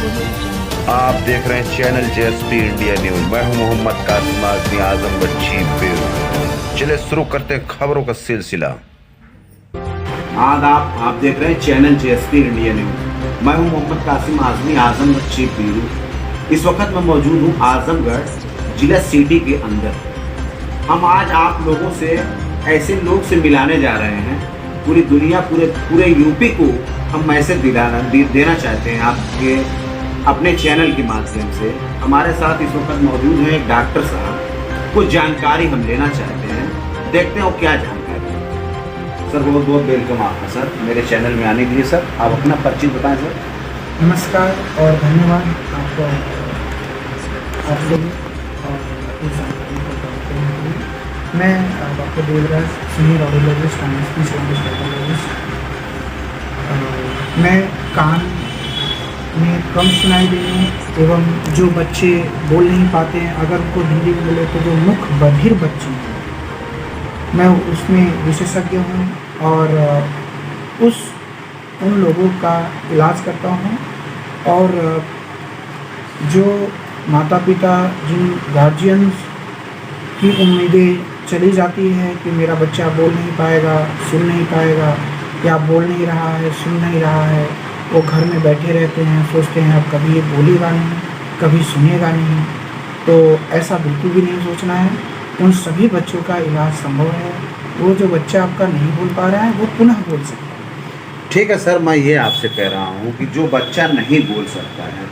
आप देख रहे हैं चैनल जेएसपी इंडिया न्यूज। मैं हूं मोहम्मद कासिम आजमी, आजमगढ़ चीफ ब्यूरो। चले शुरू करते हैं खबरों का सिलसिला। आज आप देख रहे हैं चैनल जेएसपी इंडिया न्यूज। मैं हूं मोहम्मद कासिम आजमी, आजमगढ़ चीफ ब्यूरो। इस वक्त मैं मौजूद हूं आजमगढ़ जिला सिटी के अंदर। हम आज आप लोगों से ऐसे लोग से मिलाने जा रहे हैं, पूरी दुनिया पूरे यूपी को हम मैसेज देना चाहते हैं आपके अपने चैनल के माध्यम से। हमारे साथ इस वक्त मौजूद हैं एक डॉक्टर साहब, कुछ जानकारी हम लेना चाहते हैं, देखते हैं वो क्या जानकारी है। सर बहुत बहुत वेलकम आपका सर मेरे चैनल में आने के लिए। सर आप अपना परिचय बताएं सर। नमस्कार और धन्यवाद आपको, आप लोग और इस जानकारी को प्राप्त करने के लिए। मैं doctor Devraj senior audiologist and speech language pathologist. मैं कान में कम सुनाई देने एवं जो बच्चे बोल नहीं पाते हैं, अगर उनको हिंदी में बोले तो जो मुख बधिर बच्चे हैं, मैं उसमें विशेषज्ञ हूँ और उन लोगों का इलाज करता हूँ। और जो माता पिता, जिन गार्जियंस की उम्मीदें चली जाती है कि मेरा बच्चा बोल नहीं पाएगा, सुन नहीं पाएगा, या बोल नहीं रहा है, सुन नहीं रहा है, वो घर में बैठे रहते हैं, सोचते हैं अब कभी ये बोलेगा नहीं, कभी सुनेगा नहीं। तो ऐसा बिल्कुल भी नहीं सोचना है। उन सभी बच्चों का इलाज संभव है। वो जो बच्चा आपका नहीं बोल पा रहा है वो पुनः बोल सकता है। ठीक है सर, मैं ये आपसे कह रहा हूँ कि जो बच्चा नहीं बोल सकता है,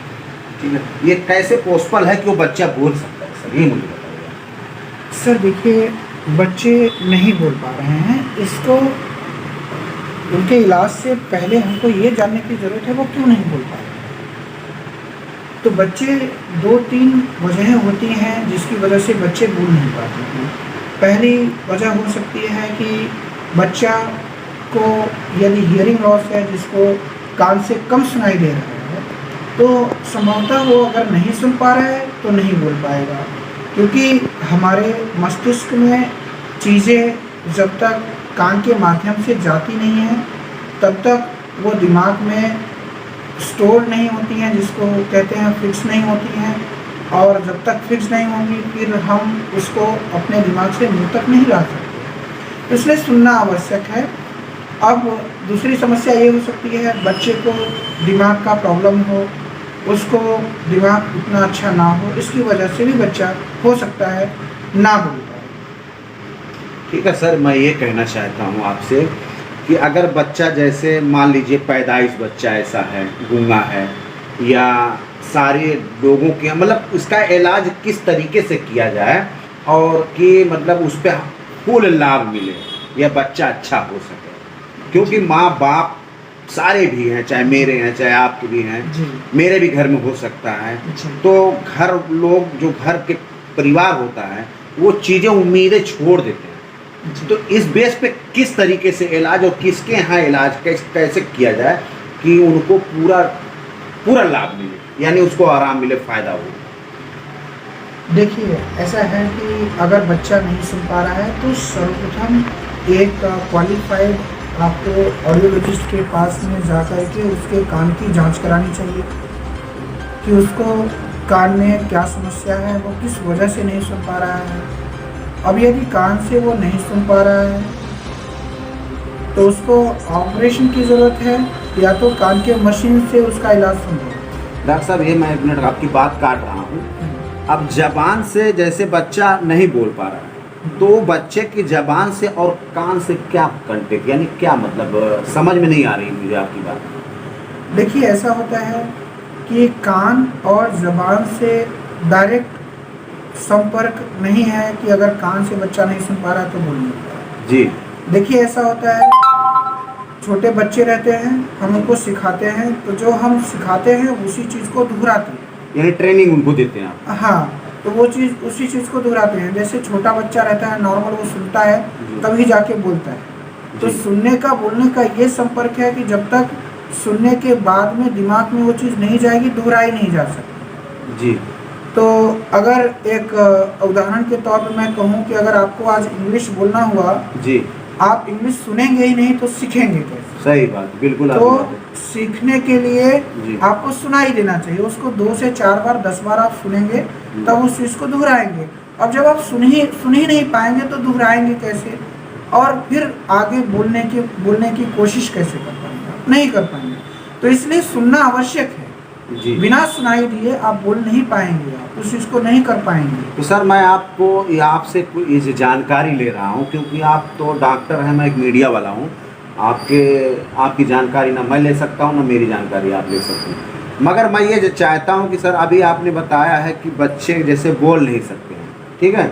ठीक है, ये कैसे पॉसिबल है कि वो बच्चा बोल सकता है सर, ये मुझे बताइए। सर देखिए, बच्चे नहीं बोल पा रहे हैं, इसको उनके इलाज से पहले हमको ये जानने की ज़रूरत है वो क्यों नहीं बोल पा रहे। तो बच्चे 2-3 वजहें होती हैं जिसकी वजह से बच्चे बोल नहीं पाते हैं। पहली वजह हो सकती है कि बच्चा को यदि हियरिंग लॉस है, जिसको कान से कम सुनाई दे रहा है, तो संभवतः वो अगर नहीं सुन पा रहा है तो नहीं बोल पाएगा, क्योंकि हमारे मस्तिष्क में चीज़ें जब तक कान के माध्यम से जाती नहीं है तब तक वो दिमाग में स्टोर नहीं होती हैं, जिसको कहते हैं फिक्स नहीं होती हैं। और जब तक फिक्स नहीं होंगी फिर हम उसको अपने दिमाग से मुंह तक नहीं ला सकते, इसलिए सुनना आवश्यक है। अब दूसरी समस्या ये हो सकती है, बच्चे को दिमाग का प्रॉब्लम हो, उसको दिमाग उतना अच्छा ना हो, इसकी वजह से भी बच्चा हो सकता है ना बोल पाए। ठीक है सर, मैं ये कहना चाहता हूँ आपसे कि अगर बच्चा जैसे मान लीजिए पैदाइश बच्चा ऐसा है, गूंगा है, या सारे लोगों के मतलब उसका इलाज किस तरीके से किया जाए और कि मतलब उस पर फुल लाभ मिले या बच्चा अच्छा हो सके, क्योंकि माँ बाप सारे भी हैं, चाहे मेरे हैं चाहे आपके भी हैं, मेरे भी घर में हो सकता है। तो घर लोग जो घर के परिवार होता है वो चीज़ें उम्मीदें छोड़ देते हैं। तो इस बेस पे किस तरीके से इलाज और किसके यहाँ इलाज कैसे किया जाए कि उनको पूरा लाभ मिले, यानी उसको आराम मिले, फ़ायदा हो। देखिए ऐसा है कि अगर बच्चा नहीं सुन पा रहा है तो सर्वप्रथम एक क्वालिफाइड आपको ऑडियोलॉजिस्ट के पास में जा कर के उसके कान की जांच करानी चाहिए कि उसको कान में क्या समस्या है, वो किस वजह से नहीं सुन पा रहा है। अब यदि कान से वो नहीं सुन पा रहा है तो उसको ऑपरेशन की ज़रूरत है, या तो कान के मशीन से उसका इलाज संभव है। डॉक्टर साहब ये मैं एक मिनट आपकी बात काट रहा हूँ। अब जबान से जैसे बच्चा नहीं बोल पा रहा है तो बच्चे की जबान से और कान से क्या कांटेक्ट, यानी क्या मतलब, समझ में नहीं आ रही मुझे आपकी बात। देखिए ऐसा होता है कि कान और जबान से डायरेक्ट संपर्क नहीं है कि अगर कान से बच्चा नहीं सुन पा रहा है तो बोल नहीं पा रहा। जी देखिए ऐसा होता है, छोटे बच्चे रहते हैं, हम उनको सिखाते हैं, तो जो हम सिखाते हैं उसी चीज़ को दोहराते हैं, यानी ट्रेनिंग उनको देते हैं आप। हाँ, तो वो चीज़ उसी चीज़ को दोहराते हैं। जैसे छोटा बच्चा रहता है नॉर्मल, वो सुनता है तभी जाके बोलता है। तो सुनने का बोलने का ये संपर्क है कि जब तक सुनने के बाद में दिमाग में वो चीज़ नहीं जाएगी, दोहराई नहीं जा सकती। जी। तो अगर एक उदाहरण के तौर पे मैं कहूँ कि अगर आपको आज इंग्लिश बोलना हुआ जी, आप इंग्लिश सुनेंगे ही नहीं तो सीखेंगे कैसे? सही बात, बिल्कुल तो आपकी बात है। सीखने के लिए जी। आपको सुनाई देना चाहिए, उसको 2 से 4 बार 10 बार आप सुनेंगे तब उस चीज़ को दोहराएंगे। अब जब आप सुन ही नहीं पाएंगे तो दोहराएंगे कैसे, और फिर आगे बोलने की कोशिश कैसे कर पाएंगे? आप नहीं कर पाएंगे। तो इसलिए सुनना आवश्यक है। जी। बिना सुनाई दिए आप बोल नहीं पाएंगे, आप उस चीज़ को नहीं कर पाएंगे। तो सर मैं आपसे ये जो जानकारी ले रहा हूँ, क्योंकि आप तो डॉक्टर हैं, मैं एक मीडिया वाला हूँ। आपकी जानकारी ना मैं ले सकता हूँ, ना मेरी जानकारी आप ले सकते हैं। मगर मैं ये जो चाहता हूँ कि सर अभी आपने बताया है कि बच्चे जैसे बोल नहीं सकते हैं, ठीक है,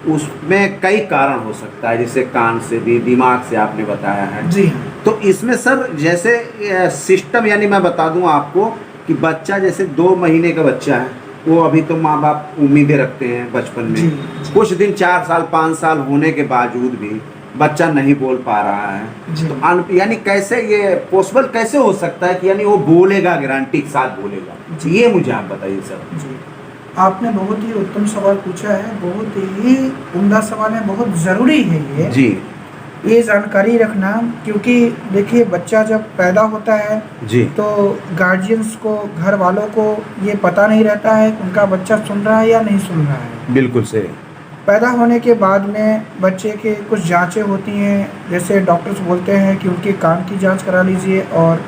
उसमें कई कारण हो सकता है, जैसे कान से भी, दिमाग से आपने बताया है। जी। तो इसमें सर जैसे सिस्टम, यानी मैं बता दूं आपको कि बच्चा जैसे 2 महीने का बच्चा है, वो अभी तो माँ बाप उम्मीदें रखते हैं बचपन जी, में। जी। कुछ दिन 4 साल 5 साल होने के बावजूद भी बच्चा नहीं बोल पा रहा है। जी। तो यानी कैसे ये पॉसिबल कैसे हो सकता है कि यानी वो बोलेगा, गारंटी के साथ बोलेगा? जी। ये मुझे आप बताइए सर। जी, आपने बहुत ही उत्तम सवाल पूछा है, बहुत ही उम्दा सवाल है, बहुत ज़रूरी है जी। ये जानकारी रखना, क्योंकि देखिए बच्चा जब पैदा होता है जी। तो गार्जियंस को, घर वालों को ये पता नहीं रहता है कि उनका बच्चा सुन रहा है या नहीं सुन रहा है। बिल्कुल सही। पैदा होने के बाद में बच्चे के कुछ जांचें होती हैं, जैसे डॉक्टर्स बोलते हैं कि उनके कान की जांच करा लीजिए और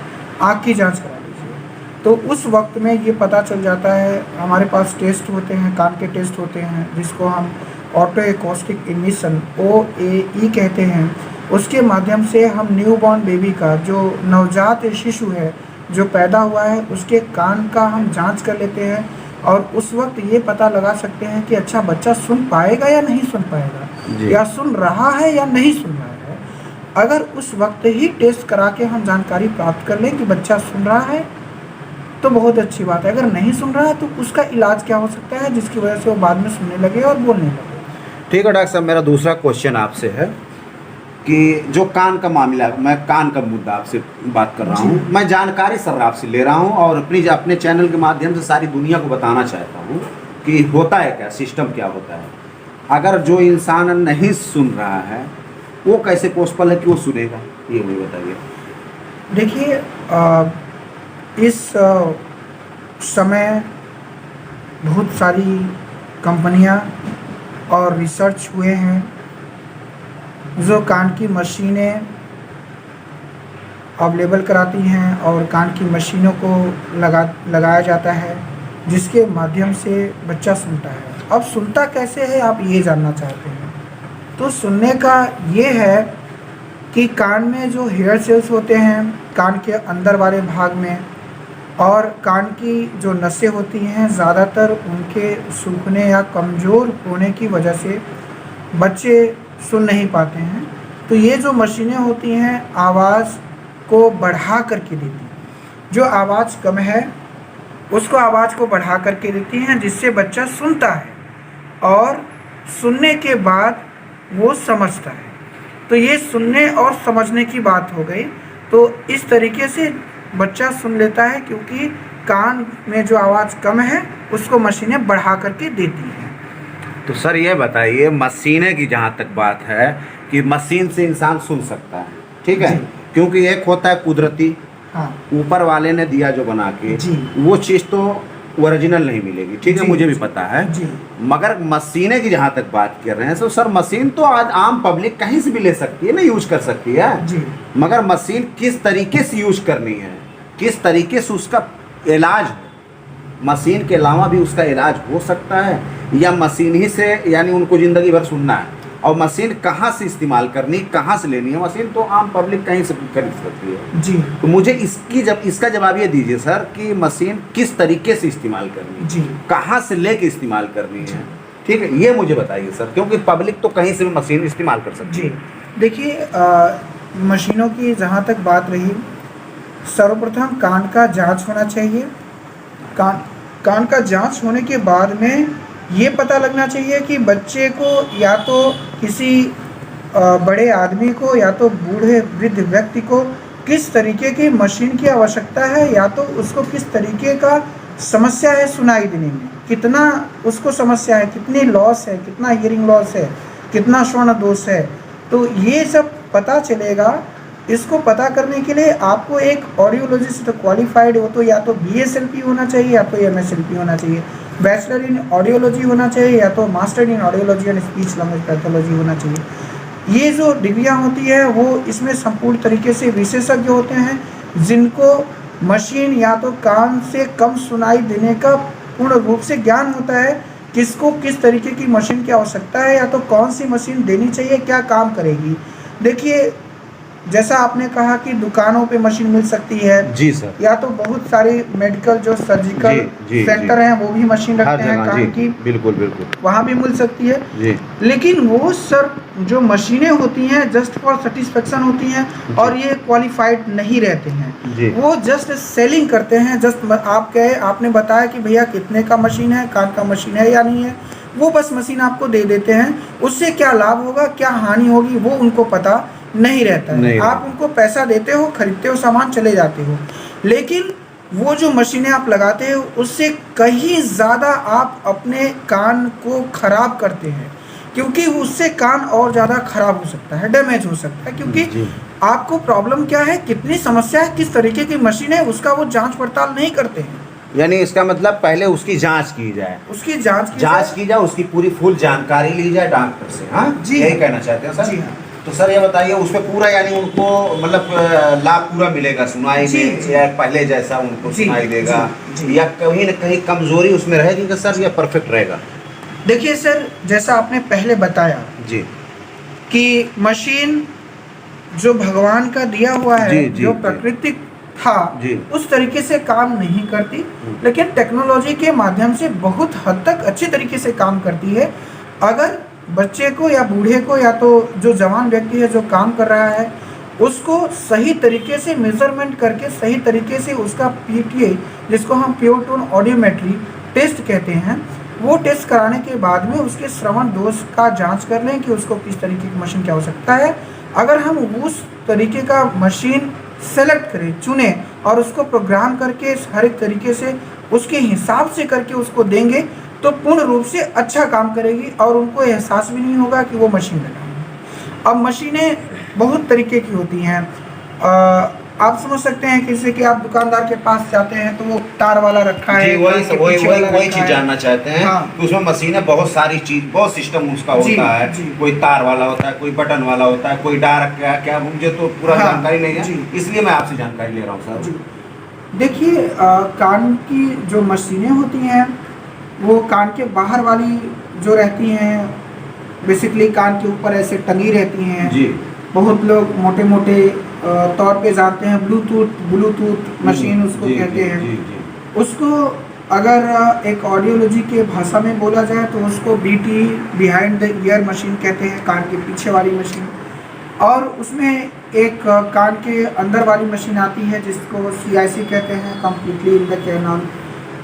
आँख की जांच करा लीजिए। तो उस वक्त में ये पता चल जाता है, हमारे पास टेस्ट होते हैं, कान के टेस्ट होते हैं, जिसको हम ऑटो एकॉस्टिक इमिशन OAE कहते हैं। उसके माध्यम से हम न्यूबॉर्न बेबी का, जो नवजात शिशु है जो पैदा हुआ है, उसके कान का हम जांच कर लेते हैं और उस वक्त ये पता लगा सकते हैं कि अच्छा बच्चा सुन पाएगा या नहीं सुन पाएगा, या सुन रहा है या नहीं सुन रहा है। अगर उस वक्त ही टेस्ट करा के हम जानकारी प्राप्त कर लें कि बच्चा सुन रहा है तो बहुत अच्छी बात है। अगर नहीं सुन रहा है तो उसका इलाज क्या हो सकता है जिसकी वजह से वो बाद में सुनने लगे और बोलने लगे। ठीक है डॉक्टर साहब, मेरा दूसरा क्वेश्चन आपसे है कि जो कान का मामला, मैं कान का मुद्दा आपसे बात कर रहा हूँ। मैं जानकारी सर आपसे ले रहा हूँ और अपने चैनल के माध्यम से सारी दुनिया को बताना चाहता हूँ कि होता है क्या, सिस्टम क्या होता है। अगर जो इंसान नहीं सुन रहा है वो कैसे पॉसिबल है कि वो सुनेगा, ये मुझे बताइए। देखिए इस समय बहुत सारी कंपनियां और रिसर्च हुए हैं, जो कान की मशीनें अवेलेबल कराती हैं और कान की मशीनों को लगाया जाता है, जिसके माध्यम से बच्चा सुनता है। अब सुनता कैसे है आप ये जानना चाहते हैं, तो सुनने का ये है कि कान में जो हेयर सेल्स होते हैं कान के अंदर वाले भाग में, और कान की जो नसें होती हैं, ज़्यादातर उनके सूखने या कमज़ोर होने की वजह से बच्चे सुन नहीं पाते हैं। तो ये जो मशीनें होती हैं आवाज़ को बढ़ा करके देती हैं, जो आवाज़ कम है उसको आवाज़ को बढ़ा करके देती हैं, जिससे बच्चा सुनता है और सुनने के बाद वो समझता है। तो ये सुनने और समझने की बात हो गई। तो इस तरीके से बच्चा सुन लेता है, क्योंकि कान में जो आवाज़ कम है उसको मशीनें बढ़ा करके देती हैं। तो सर ये बताइए, मशीनें की जहाँ तक बात है कि मशीन से इंसान सुन सकता है, ठीक है, क्योंकि एक होता है कुदरती, हाँ, ऊपर वाले ने दिया जो बना के, जी, वो चीज़ तो ओरिजिनल नहीं मिलेगी, ठीक है, मुझे भी पता है जी। मगर मशीनें की जहाँ तक बात कर रहे हैं तो सर मशीन तो आज आम पब्लिक कहीं से भी ले सकती है ना, यूज कर सकती है जी। मगर मशीन किस तरीके से यूज करनी है, किस तरीके से उसका इलाज है, मशीन के अलावा भी उसका इलाज हो सकता है, या मशीन ही से यानी उनको ज़िंदगी भर सुनना है, और मशीन कहाँ से इस्तेमाल करनी, कहाँ से लेनी है, मशीन तो आम पब्लिक कहीं से खरीद सकती है। जी। तो मुझे इसका जवाब ये दीजिए सर कि मशीन किस तरीके से इस्तेमाल करनी है, जी, कहाँ से लेके इस्तेमाल करनी है, ठीक है, ये मुझे बताइए सर, क्योंकि पब्लिक तो कहीं से भी मशीन इस्तेमाल कर सकती है। जी। देखिए मशीनों की जहाँ तक बात रही, सर्वप्रथम कान का जांच होना चाहिए। कान का जांच होने के बाद में ये पता लगना चाहिए कि बच्चे को या तो किसी बड़े आदमी को या तो बूढ़े वृद्ध व्यक्ति को किस तरीके की मशीन की आवश्यकता है, या तो उसको किस तरीके का समस्या है सुनाई देने में, कितना उसको समस्या है, कितनी लॉस है, कितना हियरिंग लॉस है, कितना श्रवण दोष है। तो ये सब पता चलेगा, इसको पता करने के लिए आपको एक ऑडियोलॉजिस्ट क्वालिफाइड हो तो या तो BSLP होना चाहिए या तो MSLP होना चाहिए, बैचलर इन ऑडियोलॉजी होना चाहिए या तो master in audiology and speech language pathology होना चाहिए। ये जो डिग्रियां होती है वो इसमें संपूर्ण तरीके से विशेषज्ञ होते हैं, जिनको मशीन या तो कान से कम सुनाई देने का पूर्ण रूप से ज्ञान होता है, किसको किस तरीके की मशीन की आवश्यकता है या तो कौन सी मशीन देनी चाहिए, क्या काम करेगी। देखिए, जैसा आपने कहा कि दुकानों पे मशीन मिल सकती है जी सर, या तो बहुत सारी मेडिकल जो सर्जिकल सेंटर हैं वो भी मशीन रखते हैं कान की, बिल्कुल बिल्कुल वहाँ भी मिल सकती है जी। लेकिन वो सर जो मशीनें होती हैं जस्ट फॉर सेटिस्फेक्शन होती हैं और ये क्वालिफाइड नहीं रहते हैं जी। वो जस्ट सेलिंग करते हैं। जस्ट आप कहे, आपने बताया कि भैया कितने का मशीन है, कान का मशीन है या नहीं है, वो बस मशीन आपको दे देते हैं। उससे क्या लाभ होगा, क्या हानि होगी, वो उनको पता नहीं रहता है। आप उनको पैसा देते हो, खरीदते हो सामान, चले जाते हो, लेकिन वो जो मशीनें आप लगाते हो उससे कहीं ज़्यादा आप अपने कान को खराब करते हैं, क्योंकि उससे कान और ज़्यादा खराब हो सकता है, डैमेज हो सकता है। क्योंकि आपको प्रॉब्लम क्या है, कितनी समस्या है, किस तरीके की मशीन है, उसका वो जांच पड़ताल नहीं करते हैं। यानी इसका मतलब पहले उसकी जांच की जाए, उसकी जांच की जाए, उसकी पूरी फुल जानकारी ली जाए डॉक्टर से। हाँ जी, यही कहना चाहते हैं सर? जी हाँ। तो सर ये बताइए, उसमें पूरा यानी उनको मतलब लाभ पूरा मिलेगा सुनाई में, या पहले जैसा उनको सुनाई देगा, या कहीं न कहीं कमजोरी उसमें रहेगी कि सर या परफेक्ट रहेगा? देखिए सर, जैसा आपने पहले बताया जी कि मशीन जो भगवान का दिया हुआ है, जो प्राकृतिक था, उस तरीके से काम नहीं करती, लेकिन टेक्नोलॉजी के माध्यम से बहुत हद तक अच्छे तरीके से काम करती है। अगर बच्चे को या बूढ़े को या तो जो जवान व्यक्ति है जो काम कर रहा है उसको सही तरीके से मेजरमेंट करके सही तरीके से उसका PTA, जिसको हम प्योर टोन ऑडियोमेट्री टेस्ट कहते हैं, वो टेस्ट कराने के बाद में उसके श्रवण दोष का जांच कर लें कि उसको किस तरीके की मशीन की आवश्यकता है। अगर हम उस तरीके का मशीन सेलेक्ट करें, चुने और उसको प्रोग्राम करके हर एक तरीके से उसके हिसाब से करके उसको देंगे तो पूर्ण रूप से अच्छा काम करेगी और उनको एहसास भी नहीं होगा कि वो मशीन लगाएंगे। अब मशीनें बहुत तरीके की होती हैं। आप समझ सकते हैं कि जैसे कि आप दुकानदार के पास जाते हैं तो वो तार वाला रखा है, वही चीज जानना चाहते हैं। हाँ। कि उसमें मशीनें बहुत सारी चीज, बहुत सिस्टम उसका होता है, कोई तार वाला होता है, कोई बटन वाला होता है, कोई डायरेक्ट क्या मुझे तो पूरा जानकारी नहीं है, इसलिए मैं आपसे जानकारी ले रहा हूँ सर। देखिए, कान की जो मशीनें होती हैं वो कान के बाहर वाली जो रहती हैं, बेसिकली कान के ऊपर ऐसे टंगी रहती हैं जी। बहुत लोग मोटे मोटे तौर पे जानते हैं ब्लूटूथ मशीन उसको कहते हैं। उसको अगर एक ऑडियोलॉजी के भाषा में बोला जाए तो उसको BT behind the year machine कहते हैं, कान के पीछे वाली मशीन। और उसमें एक कान के अंदर वाली मशीन आती है जिसको CIC कहते हैं, कम्प्लीटली इन द कैनल।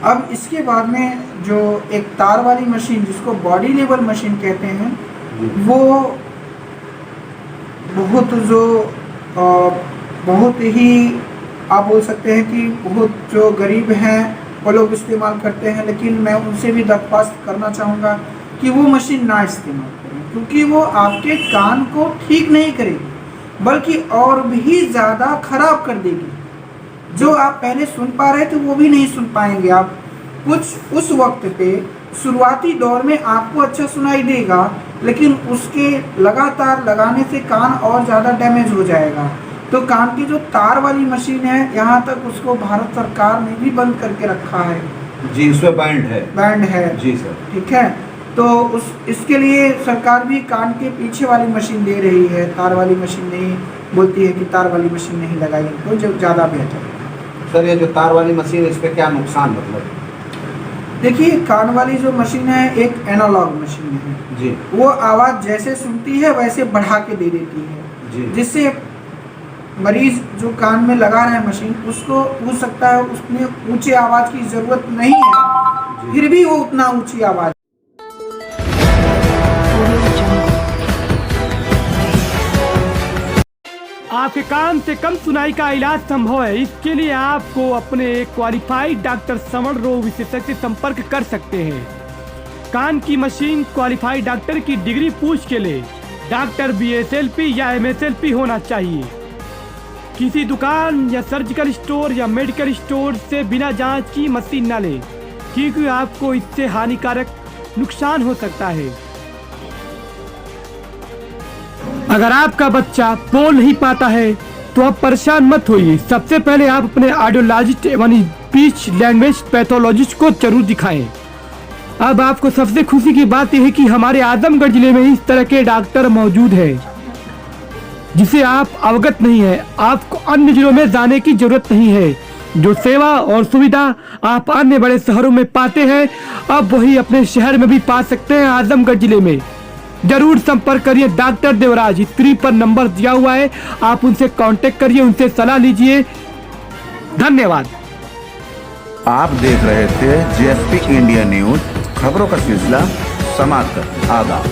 अब इसके बाद में जो एक तार वाली मशीन जिसको बॉडी लेवल मशीन कहते हैं, वो बहुत ही आप बोल सकते हैं कि बहुत जो गरीब हैं वो लोग इस्तेमाल करते हैं, लेकिन मैं उनसे भी दरख्वास्त करना चाहूँगा कि वो मशीन ना इस्तेमाल करें, क्योंकि वो आपके कान को ठीक नहीं करेगी बल्कि और भी ज़्यादा खराब कर देगी। जो आप पहले सुन पा रहे थे वो भी नहीं सुन पाएंगे आप। कुछ उस वक्त पे शुरुआती दौर में आपको अच्छा सुनाई देगा, लेकिन उसके लगातार लगाने से कान और ज़्यादा डैमेज हो जाएगा। तो कान की जो तार वाली मशीन है, यहाँ तक उसको भारत सरकार ने भी बंद करके रखा है जी, उसमें बैंड है जी सर। ठीक है, तो इसके लिए सरकार भी कान के पीछे वाली मशीन दे रही है, तार वाली मशीन नहीं, बोलती है कि तार वाली मशीन नहीं लगाई तो जो ज़्यादा बेहतर है। सर ये जो तार वाली मशीन है, इस पर क्या नुकसान मतलब? देखिए, कान वाली जो मशीन है एक एनालॉग मशीन है जी। वो आवाज़ जैसे सुनती है वैसे बढ़ा के दे देती है जी, जिससे मरीज जो कान में लगा रहे हैं मशीन उसको हो सकता है उसमें ऊंची आवाज़ की ज़रूरत नहीं है, फिर भी वो उतना ऊंची आवाज़। आपके कान से कम सुनाई का इलाज संभव है। इसके लिए आपको अपने क्वालिफाइड डॉक्टर श्रवण रोग विशेषज्ञ से संपर्क कर सकते हैं। कान की मशीन क्वालिफाइड डॉक्टर की डिग्री पूछ के ले डॉक्टर BSLP या MSLP होना चाहिए। किसी दुकान या सर्जिकल स्टोर या मेडिकल स्टोर से बिना जांच की मशीन न लें, क्योंकि आपको इससे हानिकारक नुकसान हो सकता है। अगर आपका बच्चा बोल नहीं पाता है तो आप परेशान मत होइए। सबसे पहले आप अपने ऑडियोलॉजिस्ट यानी स्पीच लैंग्वेज पैथोलॉजिस्ट को जरूर दिखाएं। अब आपको सबसे खुशी की बात यह है कि हमारे आजमगढ़ जिले में इस तरह के डॉक्टर मौजूद है जिसे आप अवगत नहीं है। आपको अन्य जिलों में जाने की जरूरत नहीं है। जो सेवा और सुविधा आप अन्य बड़े शहरों में पाते हैं, अब वही अपने शहर में भी पा सकते हैं। आजमगढ़ जिले में जरूर संपर्क करिए डॉक्टर देवराज। स्क्रीन पर नंबर दिया हुआ है, आप उनसे कांटेक्ट करिए, उनसे सलाह लीजिए। धन्यवाद। आप देख रहे थे JSP इंडिया न्यूज, खबरों का सिलसिला समाप्त। आदाब।